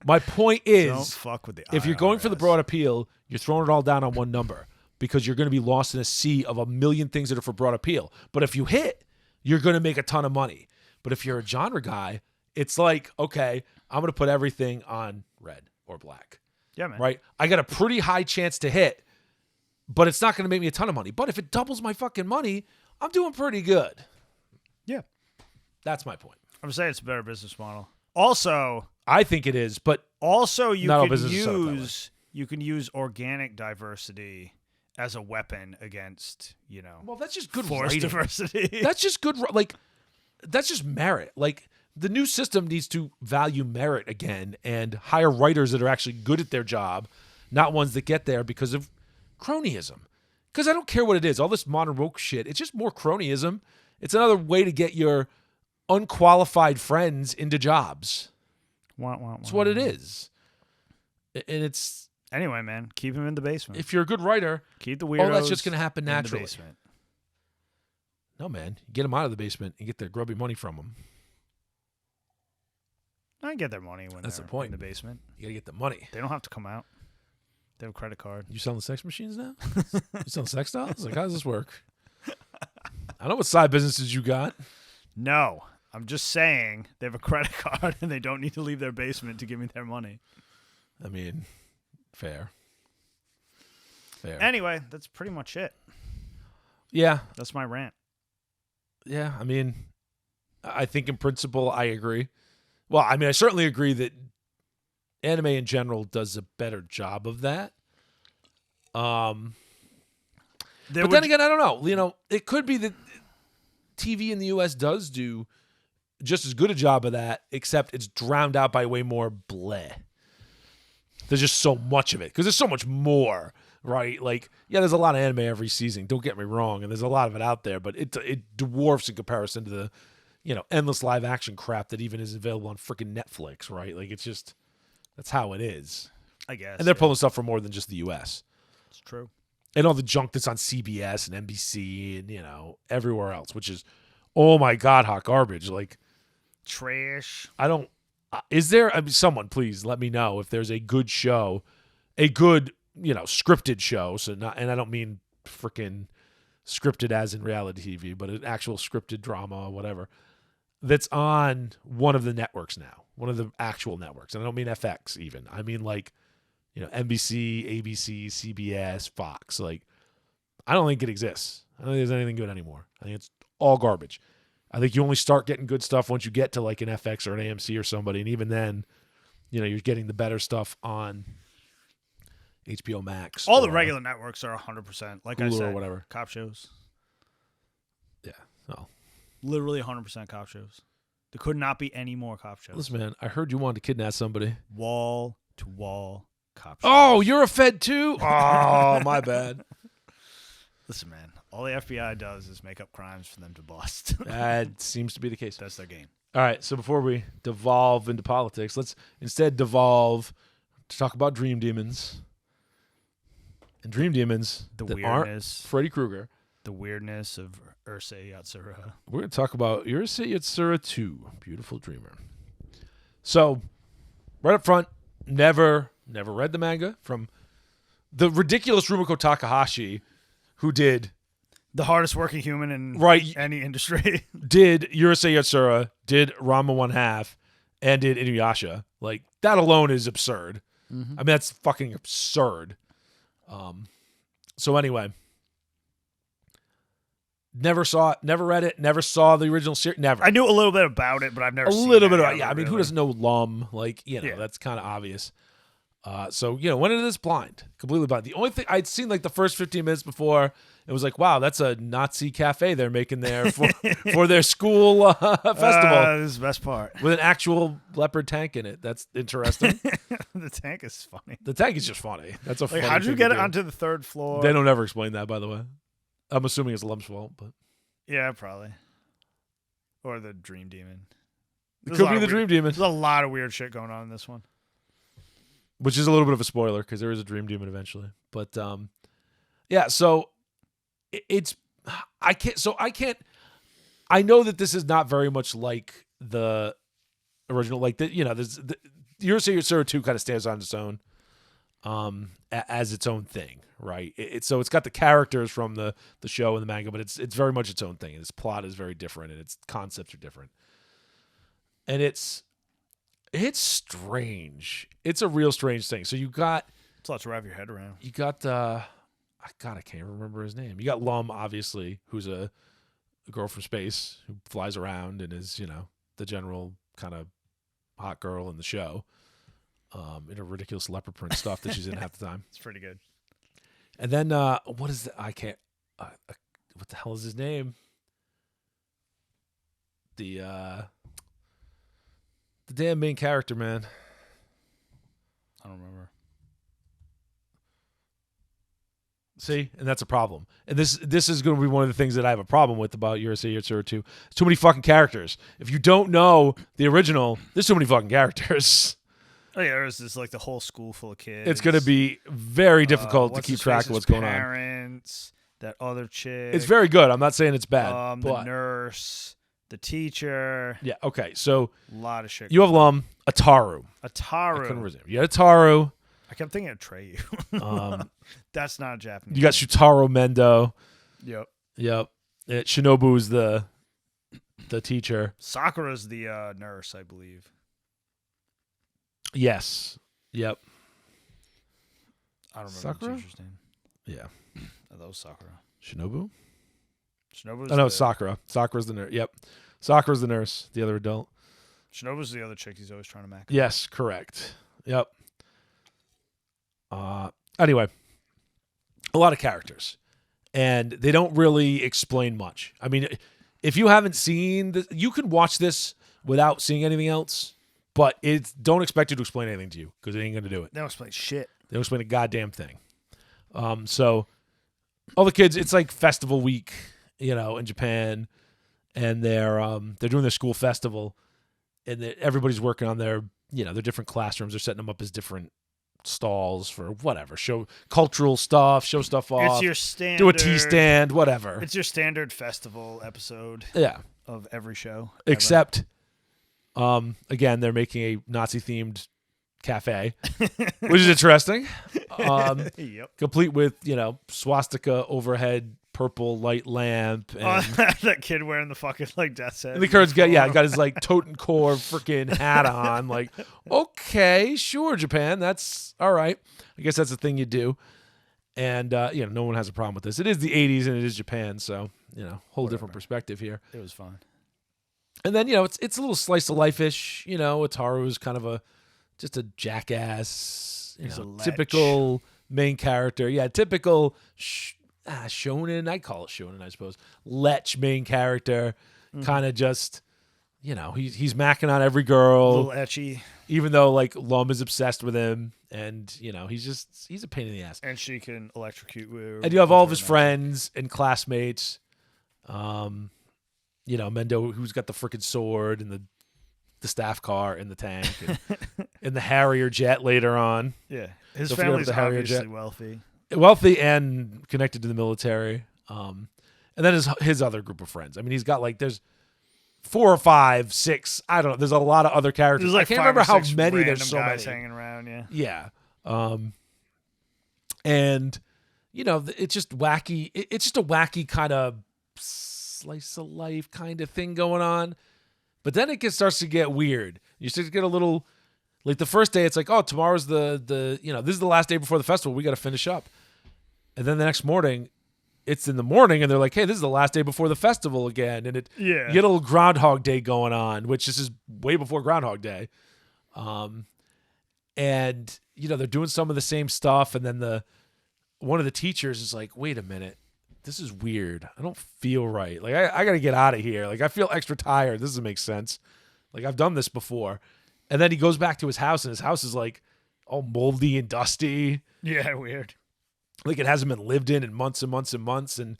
My point is, don't fuck with the if you're going for the broad appeal, you're throwing it all down on one number because you're going to be lost in a sea of a million things that are for broad appeal. But if you hit, you're going to make a ton of money. But if you're a genre guy, it's like, okay, I'm going to put everything on red or black. Yeah, man. Right? I got a pretty high chance to hit, but it's not going to make me a ton of money. But if it doubles my fucking money, I'm doing pretty good. Yeah. That's my point. I'm saying it's a better business model. Also, I think it is, but also you not all can businesses set up that way. you can use organic diversity as a weapon against, well, that's just good forced writing. diversity. That's just good. Like, that's just merit. Like, the new system needs to value merit again and hire writers that are actually good at their job, not ones that get there because of cronyism. Because I don't care what it is. All this modern woke shit, it's just more cronyism. It's another way to get your unqualified friends into jobs. That's what it is. And it's... Anyway, man, keep him in the basement. If you're a good writer, keep the weirdos all that's just going to happen naturally. In the basement. No, man. Get them out of the basement and get their grubby money from them. I get their money when that's they're the point. In the basement. You got to get the money. They don't have to come out. They have a credit card. You selling sex machines now? You selling sex dolls? Like, how does this work? I know what side businesses you got. No. I'm just saying they have a credit card and they don't need to leave their basement to give me their money. I mean... Fair. Anyway, that's pretty much it. Yeah. That's my rant. Yeah, I mean, I think in principle I agree. Well, I mean, I certainly agree that anime in general does a better job of that. But then again, I don't know. It could be that TV in the U.S. does do just as good a job of that, except it's drowned out by way more bleh. There's just so much of it because there's so much more, right? Like, yeah, there's a lot of anime every season. Don't get me wrong, and there's a lot of it out there, but it dwarfs in comparison to the, endless live action crap that even is available on freaking Netflix, right? Like, it's just that's how it is, I guess. And they're pulling stuff from more than just the U.S. It's true. And all the junk that's on CBS and NBC and everywhere else, which is, oh my god, hot garbage, like trash. I don't. Is there? I mean, someone please let me know if there's a good show, a good scripted show. So not, and I don't mean freaking scripted as in reality TV, but an actual scripted drama or whatever that's on one of the networks now, one of the actual networks. And I don't mean FX even. I mean like NBC, ABC, CBS, Fox. Like I don't think it exists. I don't think there's anything good anymore. I think it's all garbage. I think you only start getting good stuff once you get to like an FX or an AMC or somebody. And even then, you're getting the better stuff on HBO Max. All the regular networks are 100%. Like Hulu I said, or whatever. Cop shows. Yeah. Oh. Literally 100% cop shows. There could not be any more cop shows. Listen, man, I heard you wanted to kidnap somebody. Wall to wall cop shows. Oh, you're a Fed too? Oh, my bad. Listen, man, all the FBI does is make up crimes for them to bust. That seems to be the case. That's their game. All right, so before we devolve into politics, let's instead devolve to talk about Dream Demons. And Dream Demons the that weirdness, aren't Freddy Krueger. The weirdness of URUSEI YATSURA. We're going to talk about URUSEI YATSURA 2, Beautiful Dreamer. So, right up front, never never read the manga, from the ridiculous Rumiko Takahashi, who did the hardest working human in any industry. Did Urusei Yatsura, did Ranma 1/2, and did Inuyasha. Like, that alone is absurd. Mm-hmm. I mean, that's fucking absurd. So anyway, never saw it, never read it, never saw the original series, never. I knew a little bit about it, but I've never seen it. A little bit about it, yeah. I mean, who doesn't know Lum? Like, that's kind of obvious. So, went into this blind, completely blind. The only thing, I'd seen like the first 15 minutes before, it was like, wow, that's a Nazi cafe they're making there for their school festival. This is the best part. With an actual leopard tank in it. That's interesting. The tank is funny. The tank is just funny. That's a funny how'd you thing get to it do. onto the third floor? They don't ever explain that, by the way. I'm assuming it's Lum's fault, but yeah, probably. Or the Dream Demon. It could be the Dream Demon. There's a lot of weird shit going on in this one. Which is a little bit of a spoiler, because there is a Dream Demon eventually. But, yeah, so I know that this is not very much like the original, like, the Urusei Yatsura 2 kind of stands on its own, as its own thing, right? So it's got the characters from the show and the manga, but it's very much its own thing. And its plot is very different, and its concepts are different. And it's strange. It's a real strange thing. So you got, it's a lot to wrap your head around. You got I can't remember his name. You got Lum, obviously, who's a girl from space who flies around and is, the general kind of hot girl in the show, in a ridiculous leopard print stuff that she's in half the time. It's pretty good. And then what is the? I can't. What the hell is his name? The damn main character, man. I don't remember. See, and that's a problem. And this is going to be one of the things that I have a problem with about Urusei Yatsura 2. It's too many fucking characters. If you don't know the original, there's too many fucking characters. Oh yeah, there's this like the whole school full of kids. It's going to be very difficult to keep track of what's going on. Parents, that other chick. It's very good. I'm not saying it's bad. The nurse, the teacher. Yeah. Okay. So a lot of shit. You have Lum, Ataru. I couldn't resist. You had Ataru. I kept thinking of Treyu. That's not Japanese. You got Shutaro Mendo. Yep. Shinobu's the teacher. Sakura's the nurse, I believe. Yes. Yep. I don't remember Sakura? the teacher's name. Yeah. Oh, that was Sakura. Shinobu's it's Sakura. Sakura's the nurse. Yep. Sakura's the nurse, the other adult. Shinobu's the other chick he's always trying to mac. Yes, correct. Yep. Anyway, a lot of characters, and they don't really explain much. I mean, if you haven't seen this, you can watch this without seeing anything else, but don't expect it to explain anything to you, because it ain't going to do it. They don't explain shit. They don't explain a goddamn thing. So all the kids, it's like festival week, in Japan, and they're doing their school festival, and everybody's working on their different classrooms. They're setting them up as different stalls for whatever, show cultural stuff, show stuff off. It's your standard. Do a tea stand, whatever. It's your standard festival episode. Yeah. Of every show. Except, again, they're making a Nazi-themed cafe, which is interesting. Yep. Complete with, swastika overhead purple light lamp. And that kid wearing the fucking death set. And the kid's got his Totencore freaking hat on. Like, okay, sure, Japan, that's all right. I guess that's the thing you do. And no one has a problem with this. It is the 80s and it is Japan, so whole different perspective here. It was fun. And then it's a little slice of life-ish. Ataru is kind of just a jackass. He's a typical main character. Yeah, typical shonen. I call it shonen, I suppose. Lech main character. Kind of just, he's macking on every girl. A little etchy. Even though Lum is obsessed with him, and he's a pain in the ass. And she can electrocute. And you have all of his friends and classmates. Mendo, who's got the freaking sword and the staff car and the tank and the Harrier jet later on. Yeah, his family's obviously wealthy and connected to the military. And then his other group of friends. I mean, he's got there's 4 or 5, 6. I don't know. There's a lot of other characters. I can't remember how many. There's so guys many hanging around. Yeah. Yeah. And it's just wacky. It's just a wacky kind of slice of life kind of thing going on. But then it starts to get weird. You start to get a little, like the first day, it's like, oh, tomorrow's this is the last day before the festival. We got to finish up. And then the next morning, it's in the morning, and they're like, hey, this is the last day before the festival again. And you get a little Groundhog Day going on, which this is way before Groundhog Day. And, they're doing some of the same stuff. And then one of the teachers is like, wait a minute. This is weird. I don't feel right. Like, I got to get out of here. Like, I feel extra tired. This doesn't make sense. Like, I've done this before. And then he goes back to his house, and his house is, like, all moldy and dusty. Yeah, weird. Like, it hasn't been lived in months and months and months. And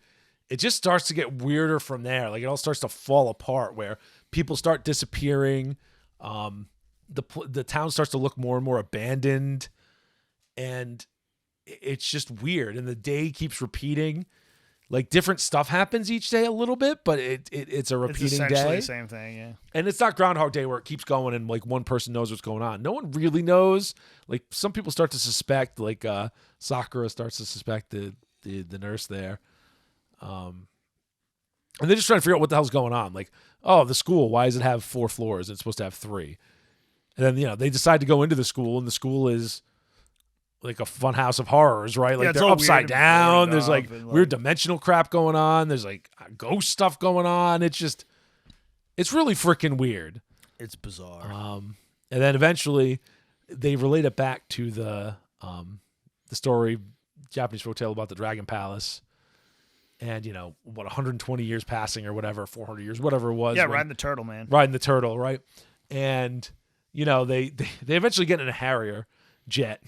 it just starts to get weirder from there. Like, it all starts to fall apart where people start disappearing. The town starts to look more and more abandoned. And it's just weird. And the day keeps repeating. Like, different stuff happens each day a little bit, but it's a repeating it's essentially day. The same thing, yeah. And it's not Groundhog Day where it keeps going and, like, one person knows what's going on. No one really knows. Like, some people start to suspect, like, Sakura starts to suspect the nurse there. And they're just trying to figure out what the hell's going on. Like, oh, the school, why does it have 4 floors? It's supposed to have 3. And then, they decide to go into the school, and the school is like a fun house of horrors, right? Like, they're upside down. There's like weird dimensional crap going on. There's like ghost stuff going on. It's really freaking weird. It's bizarre. And then eventually they relate it back to the story, Japanese folktale about the Dragon Palace. And, 120 years passing or whatever, 400 years, whatever it was. Yeah, riding the turtle, man. Riding the turtle, right? And, they eventually get in a Harrier jet,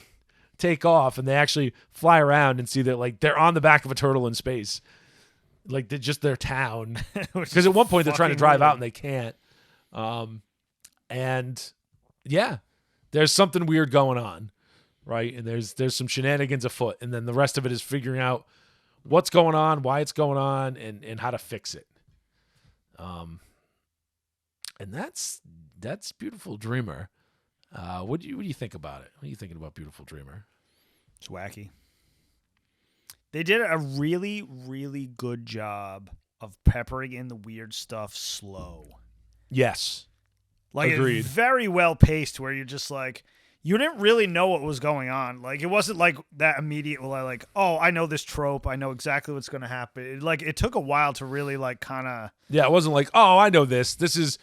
take off, and they actually fly around and see that, like, they're on the back of a turtle in space. Like, they're just their town. Because at one point they're trying to drive out and they can't. And, yeah, there's something weird going on, right? And there's some shenanigans afoot. And then the rest of it is figuring out what's going on, why it's going on, and how to fix it. And that's Beautiful Dreamer. What do you think about it? What are you thinking about Beautiful Dreamer? It's wacky. They did a really, really good job of peppering in the weird stuff slow. Yes. Like, agreed. It's very well paced where you're just like, you didn't really know what was going on. Like, it wasn't like that immediate, like, oh, I know this trope. I know exactly what's going to happen. It took a while to really, like, kind of... Yeah, it wasn't like, oh, I know this. This is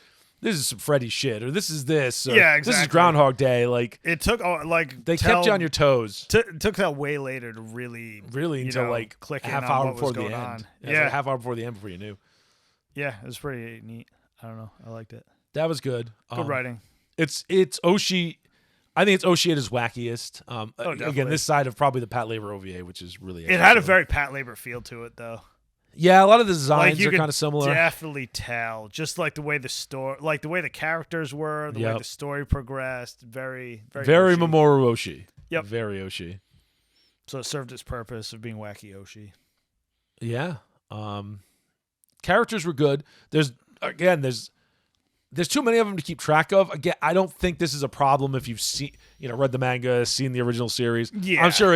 some Freddy shit, or this is this. Or, yeah, exactly. This is Groundhog Day. Like, it took, they kept you on your toes. Took that way later to really until, like, click a half in hour on before what was the going end. on. Yeah, it was like a half hour before the end before you knew. Yeah, it was pretty neat. I don't know. I liked it. That was good. Good writing. It's Oshii. I think it's Oshii at his wackiest. Again, this side of probably the Pat Labor OVA, which is really... It had a very Pat Labor feel to it, though. Yeah, a lot of the designs are kind of similar. Definitely tell, just like the way the way the characters were, the way the story progressed. Very, very Oshii. Mamoru Oshii. Yep, very Oshii. So it served its purpose of being wacky Oshii. Yeah, characters were good. There's too many of them to keep track of. Again, I don't think this is a problem if you've seen, read the manga, seen the original series. Yeah, I'm sure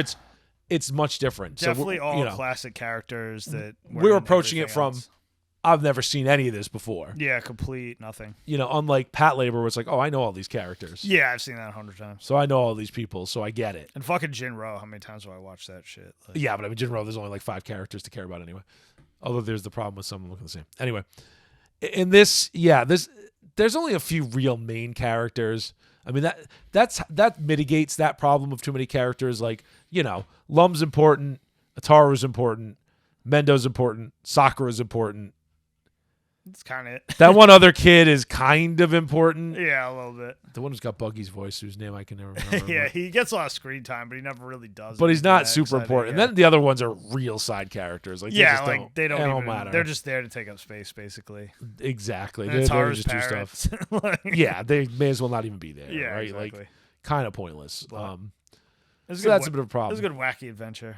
it's much different. Definitely so all classic characters that we're approaching it from. Else. I've never seen any of this before. Yeah, complete nothing. Unlike Pat Labor, where it's like, oh, I know all these characters. Yeah, I've seen that 100 times. So I know all these people, so I get it. And fucking Jinro, how many times do I watch that shit? Like, yeah, but I mean, Jinro, there's only like 5 characters to care about anyway. Although there's the problem with some looking the same. Anyway, in this, there's only a few real main characters. I mean, that mitigates that problem of too many characters. Like, Lum's important, Ataru's important, Mendo's important, Sakura's important. That's kind of it. That one other kid is kind of important. Yeah, a little bit. The one who's got Buggy's voice, whose name I can never remember. Yeah, he gets a lot of screen time, but he never really does. But he's not super important. Yeah. And then the other ones are real side characters. Like, they don't matter. They're just there to take up space, basically. Exactly. And they're just parents. do stuff. Yeah, they may as well not even be there. Yeah, right? Exactly. Like, kind of pointless. So that's a bit of a problem. It was a good wacky adventure.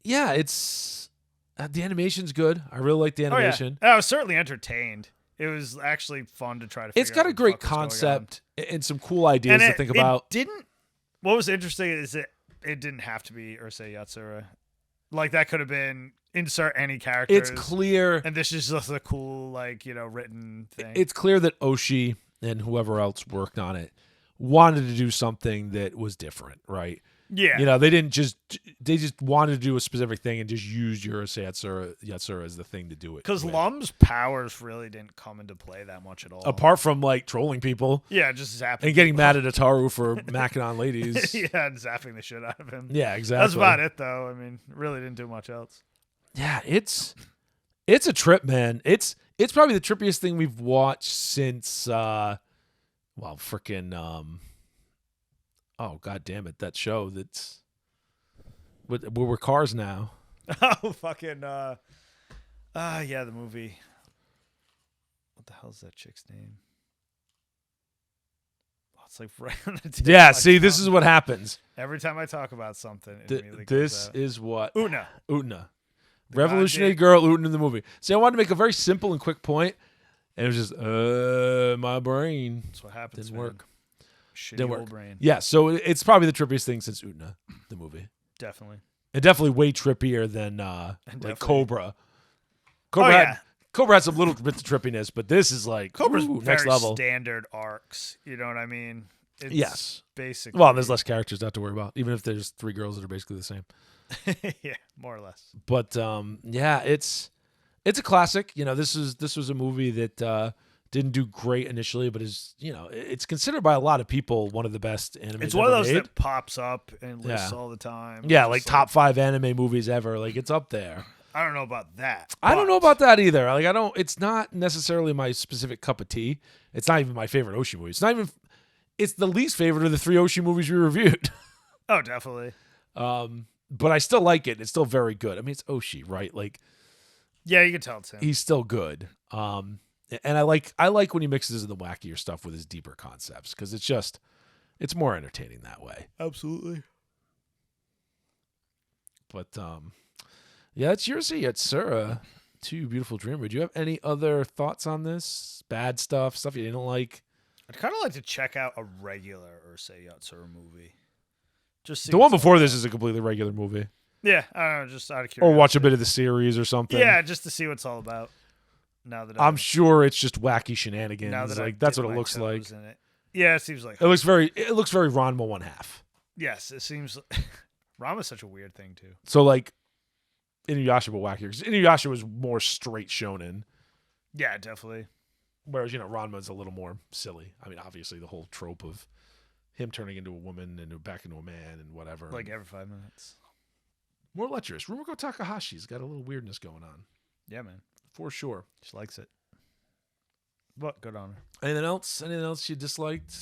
Yeah, it's the animation's good. I really like the animation. I was certainly entertained. It was actually fun to try to figure out. It's got a great concept and some cool ideas to think about. It didn't What was interesting is that it didn't have to be URUSEI Yatsura. Like, that could have been insert any characters. It's clear. And this is just a cool, like, written thing. It's clear that Oshii and whoever else worked on it wanted to do something that was different, right? Yeah. They just wanted to do a specific thing and just used URUSEI Yatsura as the thing to do it. Because Lum's powers really didn't come into play that much at all. Apart from, like, trolling people. Yeah, just zapping. And getting mad at Ataru for macking on ladies. Yeah, and zapping the shit out of him. Yeah, exactly. That's about it, though. I mean, really didn't do much else. Yeah, it's a trip, man. It's probably the trippiest thing we've watched since, freaking, oh, God damn it, that show that's, we're cars now. Oh, fucking, yeah, the movie. What the hell's that chick's name? Oh, it's like right on the tip Yeah, of my see, this tongue. is what happens. Every time I talk about something, it immediately This goes out. is what... Utna. Revolutionary Girl Utna in the movie. See, I wanted to make a very simple and quick point, and it was just, my brain. That's what happens, Didn't man. work. Shitty Didn't old work. brain. Yeah, so it's probably the trippiest thing since Utna, the movie. Definitely. And definitely way trippier than like Cobra. Cobra had some little bits of trippiness, but this is like Cobra's next very level. standard arcs. You know what I mean? It's Yes. Basically. Well, there's less characters not to worry about, even if there's 3 girls that are basically the same. Yeah, more or less. But yeah, it's a classic. This was a movie that didn't do great initially, but is it's considered by a lot of people one of the best anime. It's one of those made. that pops up and lists all the time. Yeah, It's like just top 5 anime movies ever. Like, it's up there. I don't know about that. I don't know about that either. Like, it's not necessarily my specific cup of tea. It's not even my favorite Oshii movie. It's the least favorite of the 3 Oshii movies we reviewed. Oh, definitely. But I still like it. It's still very good. I mean, it's Oshii, right? Like, yeah, you can tell it's him. he's still good. And I like when he mixes in the wackier stuff with his deeper concepts, because it's more entertaining that way. Absolutely. But yeah, it's URUSEI Yatsura, 2 Beautiful Dreamer. Do you have any other thoughts on this? Bad stuff you didn't like? I'd kind of like to check out a regular URUSEI Yatsura movie. Just see The one what's before all this about. is a completely regular movie. Yeah, I don't know, just out of Or curiosity. watch a bit of the series or something. Yeah, just to see what it's all about. Now that I'm sure it's just wacky shenanigans. now that Like, I've that's dipped what it my looks like. toes in it. Yeah, it seems like It looks very Ranma 1/2. yes, it seems. Rama's such a weird thing too. So like Inuyasha but wackier, because Inuyasha was more straight shonen, Yeah, definitely. whereas Ranma's a little more silly. I mean, obviously the whole trope of him turning into a woman and back into a man and whatever. Like every 5 minutes. More lecherous. Rumiko Takahashi's got a little weirdness going on, Yeah, man. for sure. She likes it. But good on her. Anything else? Anything else you disliked?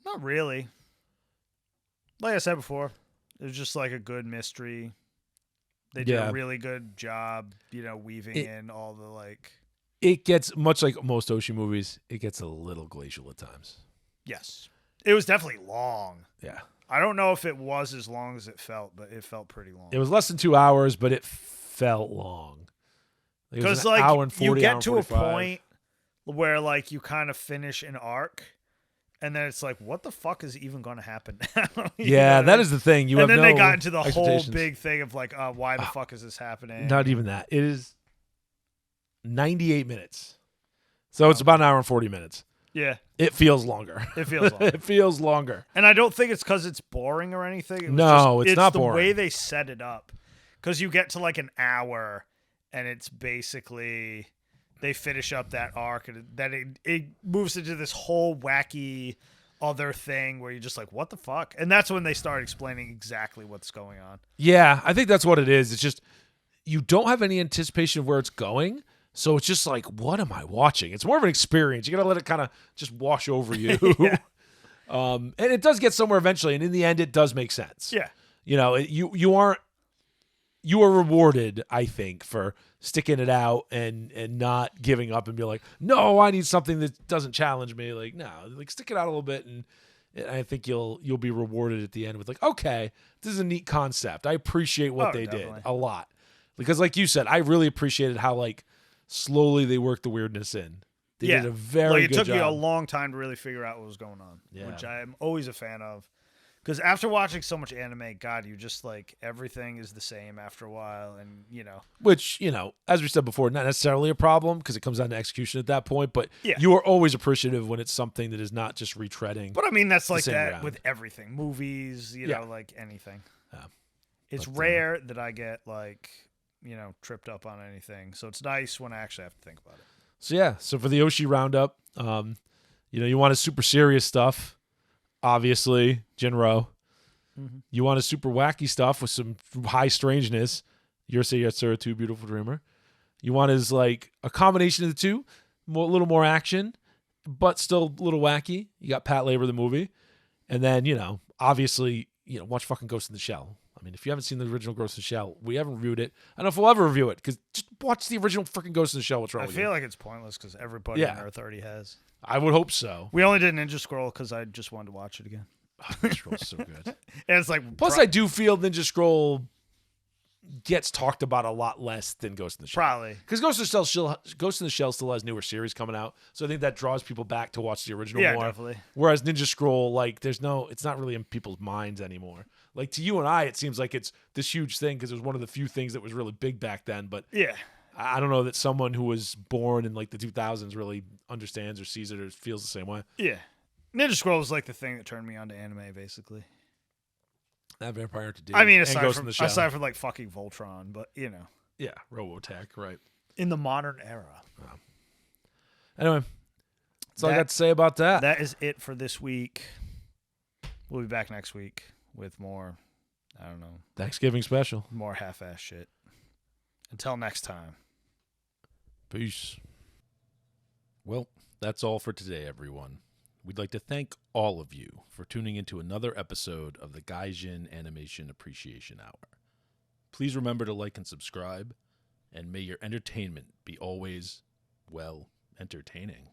Not really. Like I said before, it was just like a good mystery. They did Yeah. a really good job, weaving in all the like. It gets, much like most Oshii movies, it gets a little glacial at times. Yes. It was definitely long. Yeah. I don't know if it was as long as it felt, but it felt pretty long. It was less than 2 hours, but it felt long. It was Because an like hour and 40, you hour get and to a 45. point where like you kind of finish an arc, and then it's like, what the fuck is even going to happen now? Yeah, that is the thing. You and have then they no got into the whole expectations. big thing of like, why the fuck is this happening? Not even that. It is 98 minutes. So it's about an hour and 40 minutes. Yeah, It feels longer. it feels long. It feels longer. And I don't think it's because it's boring or anything. It was No, just, it's not the boring. way they set it up. Because you get to like an hour, and it's basically they finish up that arc, and then it moves into this whole wacky other thing where you're just like, what the fuck? And that's when they start explaining exactly what's going on. Yeah, I think that's what it is. It's just you don't have any anticipation of where it's going. So it's just like, what am I watching? It's more of an experience. You got to let it kind of just wash over you. Yeah. And it does get somewhere eventually. And in the end, it does make sense. Yeah. You are rewarded, I think, for sticking it out and not giving up and be like, no, I need something that doesn't challenge me. Like, no, like stick it out a little bit, and I think you'll be rewarded at the end with like, okay, this is a neat concept. I appreciate what they definitely. did a lot, because like you said, I really appreciated how like slowly they worked the weirdness in. They did a very It good took job. me a long time to really figure out what was going on, which I'm always a fan of. Because after watching so much anime, God, you just like everything is the same after a while, and Which, as we said before, not necessarily a problem because it comes down to execution at that point, but Yeah. you are always appreciative when it's something that is not just retreading. But I mean, that's the like same that ground. with everything, movies, Yeah. like anything. Yeah. It's But, rare that I get like tripped up on anything, so it's nice when I actually have to think about it. So for the Oshii Roundup, you want a super serious stuff, obviously, Jinro. Mm-hmm. You want a super wacky stuff with some high strangeness, URUSEI YATSURA 2 Beautiful Dreamer. You want is like a combination of the two, a little more action, but still a little wacky. You got Pat Labor, the movie. And then, obviously, watch fucking Ghost in the Shell. I mean, if you haven't seen the original Ghost in the Shell, we haven't reviewed it. I don't know if we'll ever review it because just watch the original freaking Ghost in the Shell. What's wrong with you? I feel like it's pointless because everybody on Earth already has. I would hope so. We only did Ninja Scroll because I just wanted to watch it again. Ninja Scroll's so good. And it's like, Plus, I do feel Ninja Scroll gets talked about a lot less than Ghost in the Shell. Probably. Because Ghost in the Shell still has newer series coming out, so I think that draws people back to watch the original more. Definitely. Whereas Ninja Scroll, it's not really in people's minds anymore. Like to you and I, it seems like it's this huge thing because it was one of the few things that was really big back then. But yeah, I don't know that someone who was born in like the 2000s really understands or sees it or feels the same way. Yeah. Ninja Scroll was like the thing that turned me on to anime, basically. That Vampire to D. I mean, Ghost in the Shell. aside from like fucking Voltron, but Yeah, Robotech, right. In the modern era. Wow. Anyway, that's all I got to say about that. That is it for this week. We'll be back next week with more, I don't know, Thanksgiving special. more half-ass shit. Until next time. Peace. Well, that's all for today, everyone. We'd like to thank all of you for tuning into another episode of the Gaijin Animation Appreciation Hour. Please remember to like and subscribe, and may your entertainment be always, entertaining.